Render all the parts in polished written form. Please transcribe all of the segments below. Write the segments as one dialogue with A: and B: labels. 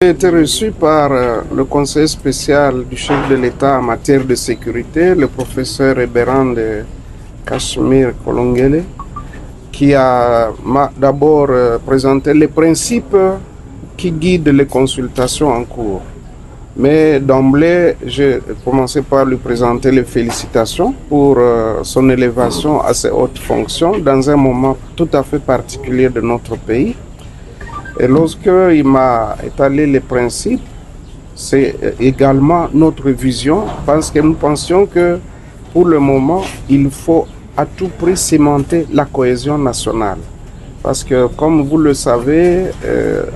A: J'ai été reçu par le conseiller spécial du chef de l'État en matière de sécurité, le professeur Eberhard Cachemire Kolongele, qui m'a d'abord présenté les principes qui guident les consultations en cours. Mais d'emblée, j'ai commencé par lui présenter les félicitations pour son élévation à ces hautes fonctions dans un moment tout à fait particulier de notre pays. Et lorsqu'il m'a étalé les principes, c'est également notre vision, parce que nous pensions que pour le moment, il faut à tout prix cimenter la cohésion nationale. Parce que, comme vous le savez,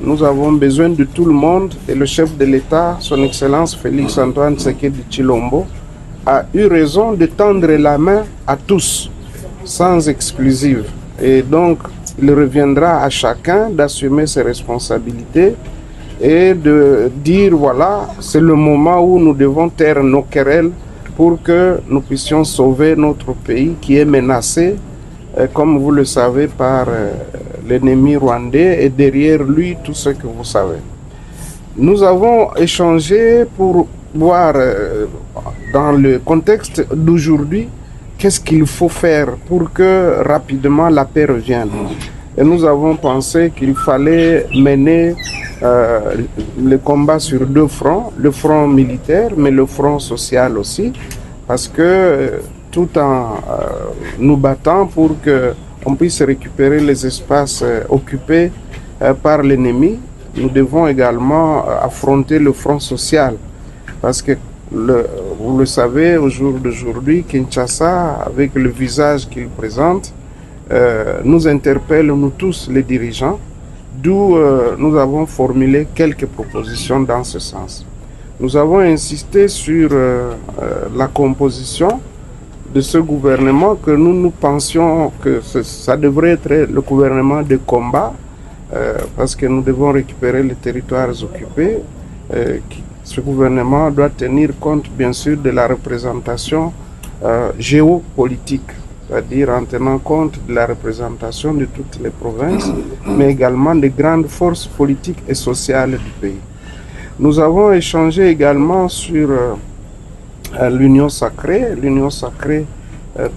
A: nous avons besoin de tout le monde et le chef de l'État, son Excellence Félix Antoine Tshisekedi Tshilombo, a eu raison de tendre la main à tous, sans exclusive. Et donc, il reviendra à chacun d'assumer ses responsabilités et de dire, voilà, c'est le moment où nous devons taire nos querelles pour que nous puissions sauver notre pays qui est menacé, comme vous le savez, par l'ennemi rwandais et derrière lui, tout ce que vous savez. Nous avons échangé pour voir dans le contexte d'aujourd'hui, qu'est-ce qu'il faut faire pour que rapidement la paix revienne. Et nous avons pensé qu'il fallait mener le combat sur deux fronts, le front militaire, mais le front social aussi, parce que tout en nous battant pour qu'on puisse récupérer les espaces occupés par l'ennemi, nous devons également affronter le front social, parce que vous le savez, au jour d'aujourd'hui, Kinshasa, avec le visage qu'il présente, nous interpelle, nous tous les dirigeants, d'où nous avons formulé quelques propositions dans ce sens. Nous avons insisté sur la composition de ce gouvernement que nous pensions que ça devrait être le gouvernement de combat, parce que nous devons récupérer les territoires occupés. Ce gouvernement doit tenir compte, bien sûr, de la représentation géopolitique, c'est-à-dire en tenant compte de la représentation de toutes les provinces, mais également des grandes forces politiques et sociales du pays. Nous avons échangé également sur l'union sacrée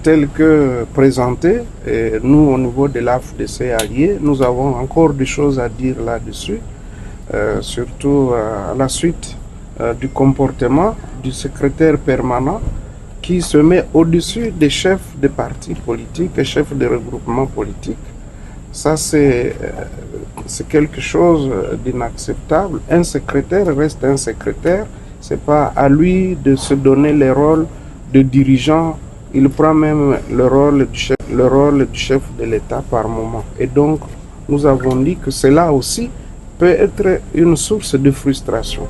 A: telle que présentée. Et nous, au niveau de l'AFDC allié, nous avons encore des choses à dire là-dessus, surtout à la suite du comportement du secrétaire permanent qui se met au-dessus des chefs de partis politiques et chefs de regroupements politiques. Ça, c'est quelque chose d'inacceptable. Un secrétaire reste un secrétaire. Ce n'est pas à lui de se donner le rôle de dirigeant. Il prend même le rôle du chef de l'État par moment. Et donc, nous avons dit que cela aussi peut être une source de frustration.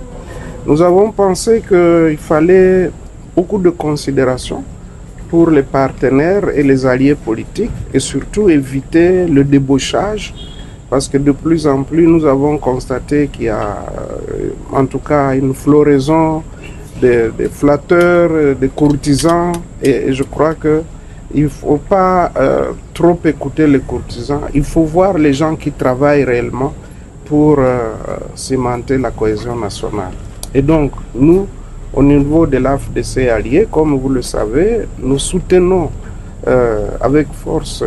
A: Nous avons pensé qu'il fallait beaucoup de considération pour les partenaires et les alliés politiques et surtout éviter le débauchage, parce que de plus en plus nous avons constaté qu'il y a en tout cas une floraison de flatteurs, de courtisans, et je crois qu'il ne faut pas trop écouter les courtisans, il faut voir les gens qui travaillent réellement pour cimenter la cohésion nationale. Et donc, nous, au niveau de l'AFDC allié, comme vous le savez, nous soutenons avec force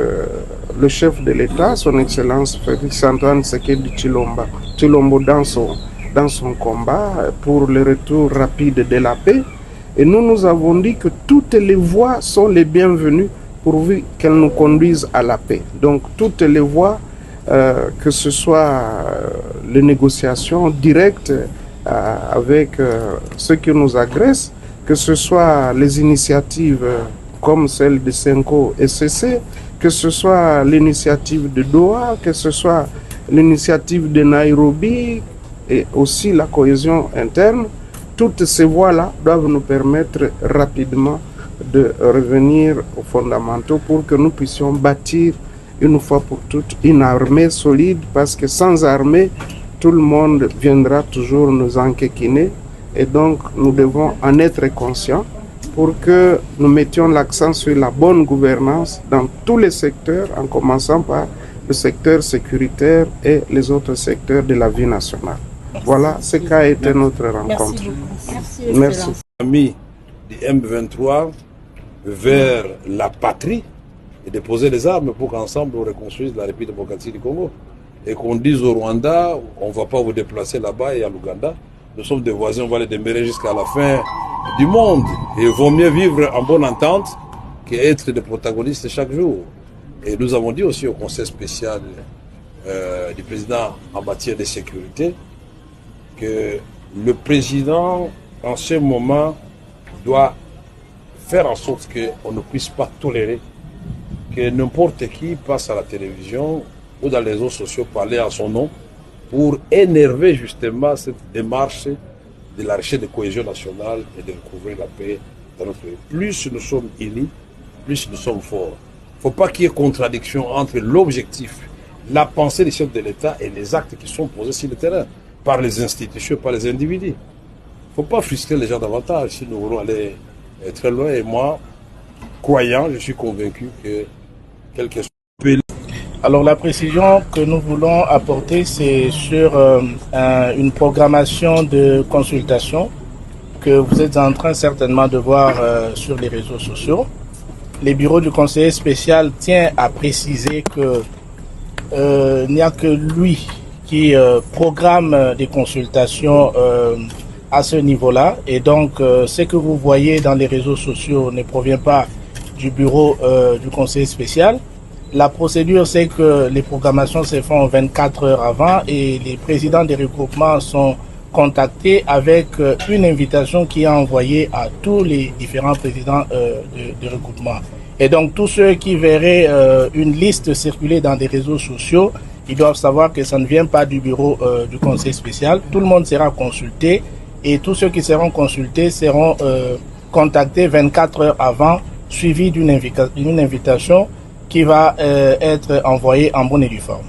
A: le chef de l'État, son Excellence Félix Antoine Tshisekedi Tshilombo dans son combat pour le retour rapide de la paix. Et nous avons dit que toutes les voies sont les bienvenues pourvu qu'elles nous conduisent à la paix. Donc, toutes les voies, que ce soit les négociations directes avec ceux qui nous agressent, que ce soit les initiatives comme celle de Senko et CC, que ce soit l'initiative de Doha, que ce soit l'initiative de Nairobi et aussi la cohésion interne, toutes ces voies-là doivent nous permettre rapidement de revenir aux fondamentaux pour que nous puissions bâtir une fois pour toutes une armée solide, parce que sans armée, tout le monde viendra toujours nous enquiquiner, et donc nous devons en être conscients pour que nous mettions l'accent sur la bonne gouvernance dans tous les secteurs, en commençant par le secteur sécuritaire et les autres secteurs de la vie nationale. Voilà ce qu'a été notre rencontre. Merci.
B: Amis du M23 vers la patrie et déposer les armes pour qu'ensemble on reconstruise la République démocratique du Congo. Et qu'on dise au Rwanda, on ne va pas vous déplacer là-bas et à l'Ouganda. Nous sommes des voisins, on va les demeurer jusqu'à la fin du monde. Et il vaut mieux vivre en bonne entente qu'être des protagonistes chaque jour. Et nous avons dit aussi au Conseil spécial du président en matière de sécurité que le président, en ce moment, doit faire en sorte qu'on ne puisse pas tolérer que n'importe qui passe à la télévision ou dans les réseaux sociaux parler à son nom pour énerver justement cette démarche de la recherche de cohésion nationale et de recouvrir la paix dans notre pays. Plus nous sommes unis, plus nous sommes forts. Il ne faut pas qu'il y ait contradiction entre l'objectif, la pensée des chefs de l'État et les actes qui sont posés sur le terrain par les institutions, par les individus. Il ne faut pas frustrer les gens davantage si nous voulons aller très loin. Et moi, croyant, je suis convaincu que quelque chose peut...
C: Alors la précision que nous voulons apporter, c'est sur une programmation de consultation que vous êtes en train certainement de voir sur les réseaux sociaux. Les bureaux du conseiller spécial tient à préciser que il n'y a que lui qui programme des consultations à ce niveau-là. Et donc, ce que vous voyez dans les réseaux sociaux ne provient pas du bureau du conseiller spécial. La procédure, c'est que les programmations se font 24 heures avant et les présidents des regroupements sont contactés avec une invitation qui est envoyée à tous les différents présidents de regroupements. Et donc, tous ceux qui verraient une liste circuler dans des réseaux sociaux, ils doivent savoir que ça ne vient pas du bureau du conseil spécial. Tout le monde sera consulté et tous ceux qui seront consultés seront contactés 24 heures avant, suivis d'une invitation qui va être envoyée en bonne et due forme.